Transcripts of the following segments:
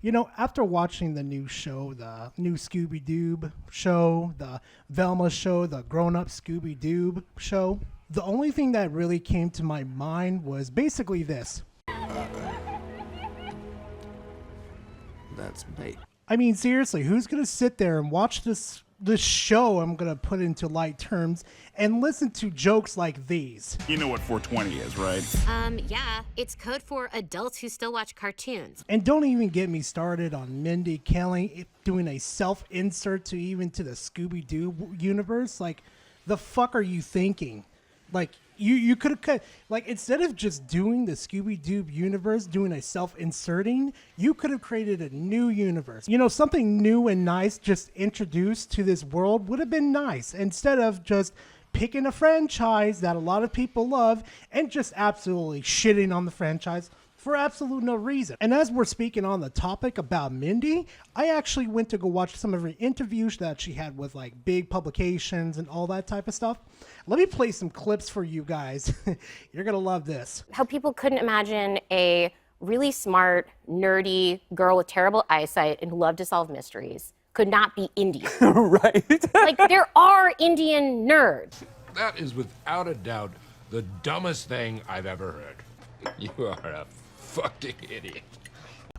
You know, after watching the new show, the new Scooby-Doo show, the Velma show, the grown-up Scooby-Doo show, the only thing that really came to my mind was basically this. That's bait. I mean, seriously, who's going to sit there and watch this show, I'm going to put into light terms, and listen to jokes like these? You know what 420 is, right? Yeah. It's code for adults who still watch cartoons. And don't even get me started on Mindy Kaling doing a self-insert to the Scooby-Doo universe. Like, the fuck are you thinking? Like, you could have cut, like, instead of just doing the Scooby-Doo universe, doing a self-inserting, you could have created a new universe. You know, something new and nice just introduced to this world would have been nice, instead of just picking a franchise that a lot of people love and just absolutely shitting on the franchise for absolute no reason. And as we're speaking on the topic about Mindy, I actually went to go watch some of her interviews that she had with like big publications and all that type of stuff. Let me play some clips for you guys. You're gonna love this. How people couldn't imagine a really smart, nerdy girl with terrible eyesight and who loved to solve mysteries could not be Indian. Right. Like, there are Indian nerds. That is without a doubt the dumbest thing I've ever heard. You are a fucking idiot.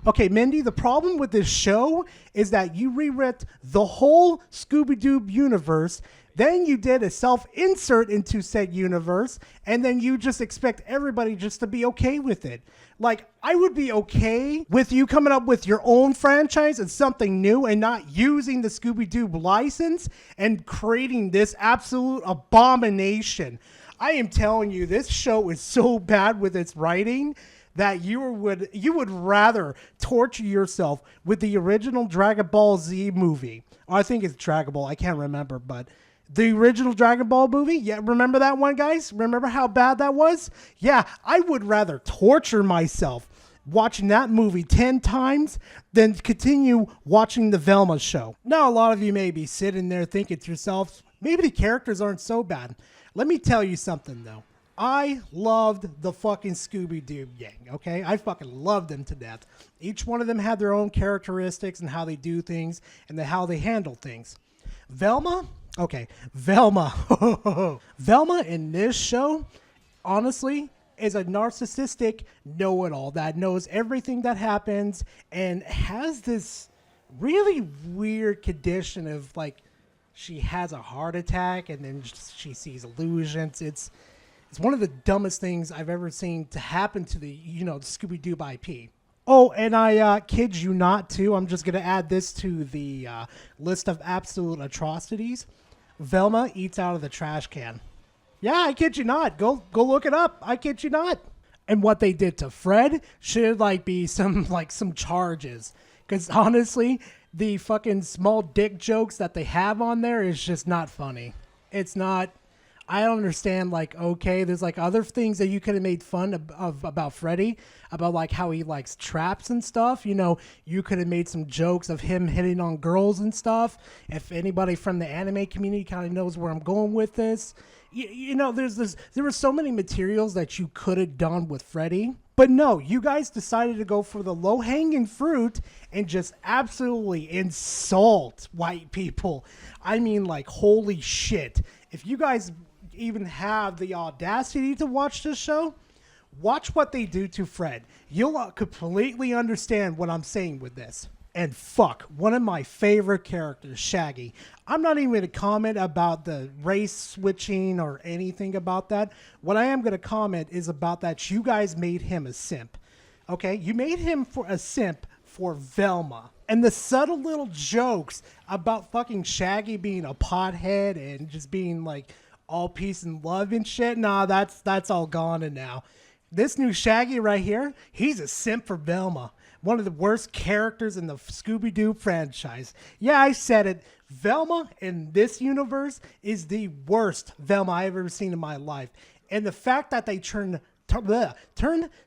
Okay, Mindy, the problem with this show is that you rewrote the whole Scooby-Doo universe, then you did a self-insert into said universe, and then you just expect everybody just to be okay with it. Like, I would be okay with you coming up with your own franchise and something new and not using the Scooby-Doo license and creating this absolute abomination. I am telling you, this show is so bad with its writing that you would rather torture yourself with the original Dragon Ball Z movie. Or I think it's Dragon Ball, I can't remember, but the original Dragon Ball movie, yeah, remember that one, guys? Remember how bad that was? Yeah, I would rather torture myself watching that movie 10 times than continue watching the Velma show. Now, a lot of you may be sitting there thinking to yourself, maybe the characters aren't so bad. Let me tell you something, though. I loved the fucking Scooby-Doo gang, okay? I fucking loved them to death. Each one of them had their own characteristics and how they do things and how they handle things. Velma? Okay, Velma. Velma in this show, honestly, is a narcissistic know-it-all that knows everything that happens and has this really weird condition of, like, she has a heart attack and then she sees illusions. It's one of the dumbest things I've ever seen to happen to the Scooby-Doo IP. Oh, and I kid you not, too. I'm just going to add this to the list of absolute atrocities. Velma eats out of the trash can. Yeah, I kid you not. Go look it up. I kid you not. And what they did to Fred should be some charges. Because honestly, the fucking small dick jokes that they have on there is just not funny. It's not. I don't understand, okay, there's other things that you could have made fun of about Freddy, about how he likes traps and stuff. You could have made some jokes of him hitting on girls and stuff. If anybody from the anime community kind of knows where I'm going with this, there were so many materials that you could have done with Freddy. But no, you guys decided to go for the low-hanging fruit and just absolutely insult white people. I mean, holy shit. If you guys even have the audacity to watch this show, watch what they do to Fred. You'll completely understand what I'm saying with this. And fuck, one of my favorite characters, Shaggy. I'm not even going to comment about the race switching or anything about that. What I am going to comment is about that you guys made him a simp. Okay? You made him for a simp for Velma. And the subtle little jokes about fucking Shaggy being a pothead and just being all peace and love and shit. Nah, that's all gone and now. This new Shaggy right here, he's a simp for Velma. One of the worst characters in the Scooby-Doo franchise. Yeah, I said it. Velma in this universe is the worst Velma I've ever seen in my life. And the fact that they turned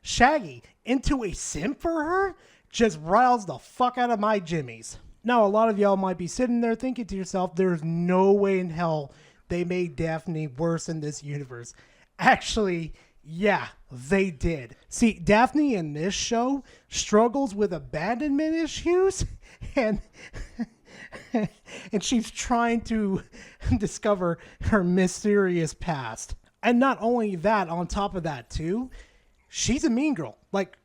Shaggy into a simp for her just riles the fuck out of my jimmies. Now, a lot of y'all might be sitting there thinking to yourself, there's no way in hell they made Daphne worse in this universe. Actually, yeah, they did. See, Daphne in this show struggles with abandonment issues, and and she's trying to discover her mysterious past. And not only that, on top of that too, she's a mean girl. Like,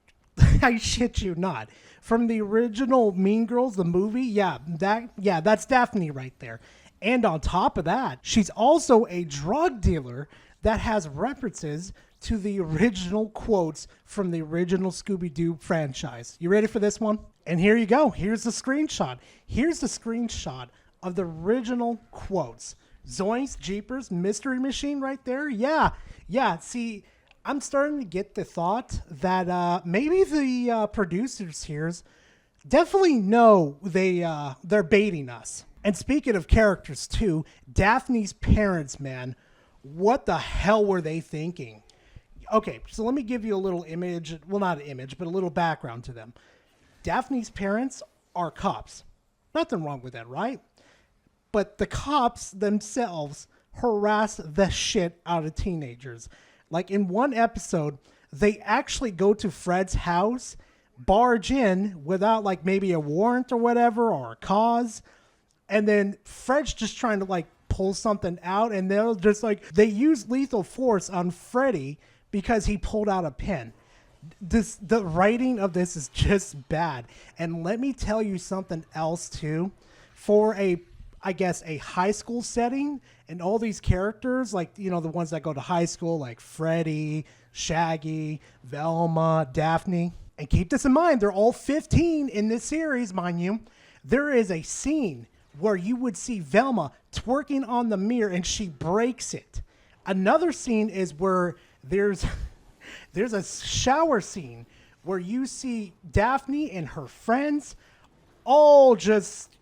I shit you not. From the original Mean Girls, the movie, that's Daphne right there. And on top of that, she's also a drug dealer that has references to the original quotes from the original Scooby-Doo franchise. You ready for this one? And here you go. Here's the screenshot. Here's the screenshot of the original quotes. Zoinks, Jeepers, Mystery Machine right there. Yeah. See, I'm starting to get the thought that maybe the producers here definitely know they're baiting us. And speaking of characters too, Daphne's parents, man, what the hell were they thinking? Okay, so let me give you a little image. Well, not an image, but a little background to them. Daphne's parents are cops. Nothing wrong with that, right? But the cops themselves harass the shit out of teenagers. Like in one episode, they actually go to Fred's house, barge in without like maybe a warrant or whatever or a cause. And then Fred's just trying to like pull something out, and they'll just like, they use lethal force on Freddy because he pulled out a pen. The writing of this is just bad. And let me tell you something else too. For I guess a high school setting, and all these characters, like, you know, the ones that go to high school, like Freddy, Shaggy, Velma, Daphne. And keep this in mind, they're all 15 in this series, mind you. There is a scene where you would see Velma twerking on the mirror and she breaks it. Another scene is where there's a shower scene where you see Daphne and her friends all just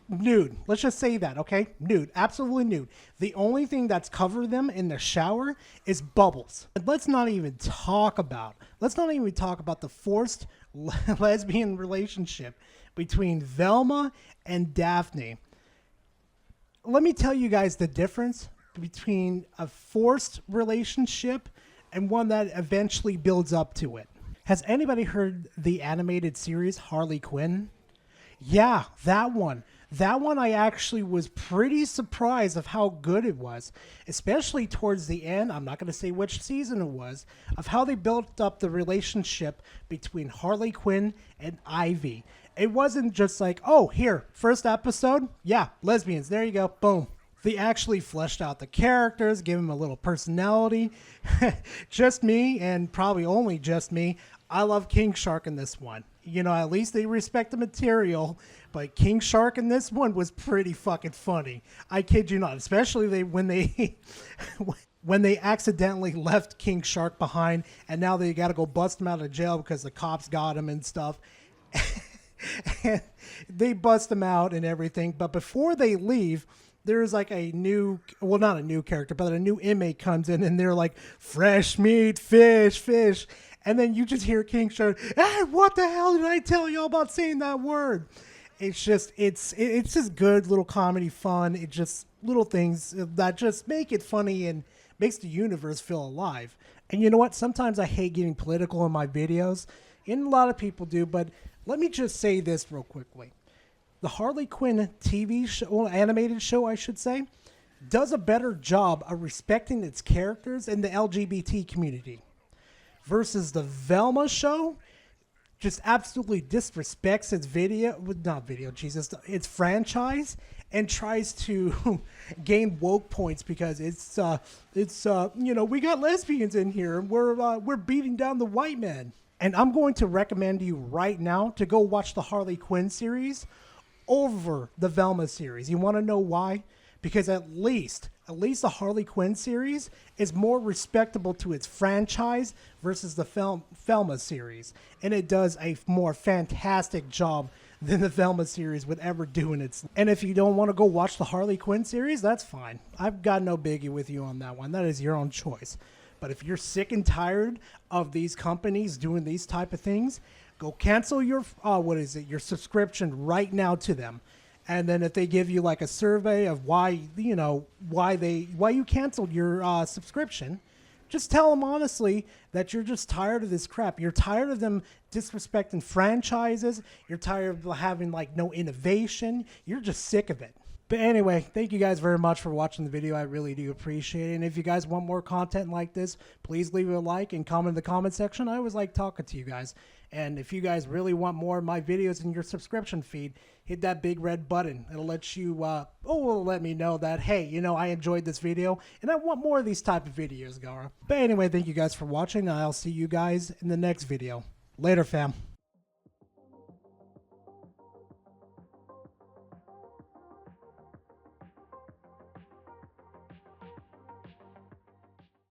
nude. Let's just say that, okay? Nude, absolutely nude. The only thing that's covered them in the shower is bubbles. And let's not even talk about the forced lesbian relationship between Velma and Daphne. Let me tell you guys the difference between a forced relationship and one that eventually builds up to it. Has anybody heard the animated series Harley Quinn? Yeah, that one. That one I actually was pretty surprised of how good it was, especially towards the end. I'm not going to say which season it was, of how they built up the relationship between Harley Quinn and Ivy. It wasn't just like, oh, here, first episode, yeah, lesbians, there you go, boom. They actually fleshed out the characters, gave them a little personality. Just me, and probably only just me, I love King Shark in this one. You know, at least they respect the material, but King Shark in this one was pretty fucking funny. I kid you not, especially when they accidentally left King Shark behind, and now they got to go bust him out of jail because the cops got him and stuff. And they bust him out and everything, but before they leave, there's like a new, well, not a new character, but a new inmate comes in, and they're like, fresh meat, fish. And then you just hear King Shark, hey, what the hell did I tell y'all about saying that word? It's just good little comedy fun. It just little things that just make it funny and makes the universe feel alive. And you know what? Sometimes I hate getting political in my videos, and a lot of people do, but let me just say this real quickly. The Harley Quinn TV show, well, animated show, I should say, does a better job of respecting its characters and the LGBT community. Versus the Velma show, just absolutely disrespects its franchise, and tries to gain woke points because it's we got lesbians in here and we're beating down the white men. And I'm going to recommend you right now to go watch the Harley Quinn series over the Velma series. You want to know why? Because at least the Harley Quinn series is more respectable to its franchise versus the Velma series. And it does a more fantastic job than the Velma series would ever do in its. And if you don't want to go watch the Harley Quinn series, that's fine. I've got no biggie with you on that one. That is your own choice. But if you're sick and tired of these companies doing these type of things, go cancel your your subscription right now to them. And then if they give you like a survey of why you canceled your subscription, just tell them honestly that you're just tired of this crap. You're tired of them disrespecting franchises. You're tired of having like no innovation. You're just sick of it. But anyway, thank you guys very much for watching the video. I really do appreciate it. And if you guys want more content like this, please leave a like and comment in the comment section. I always like talking to you guys. And if you guys really want more of my videos in your subscription feed, hit that big red button. It'll let you, it'll let me know that, hey, you know, I enjoyed this video and I want more of these type of videos, Gara. But anyway, thank you guys for watching. I'll see you guys in the next video. Later, fam.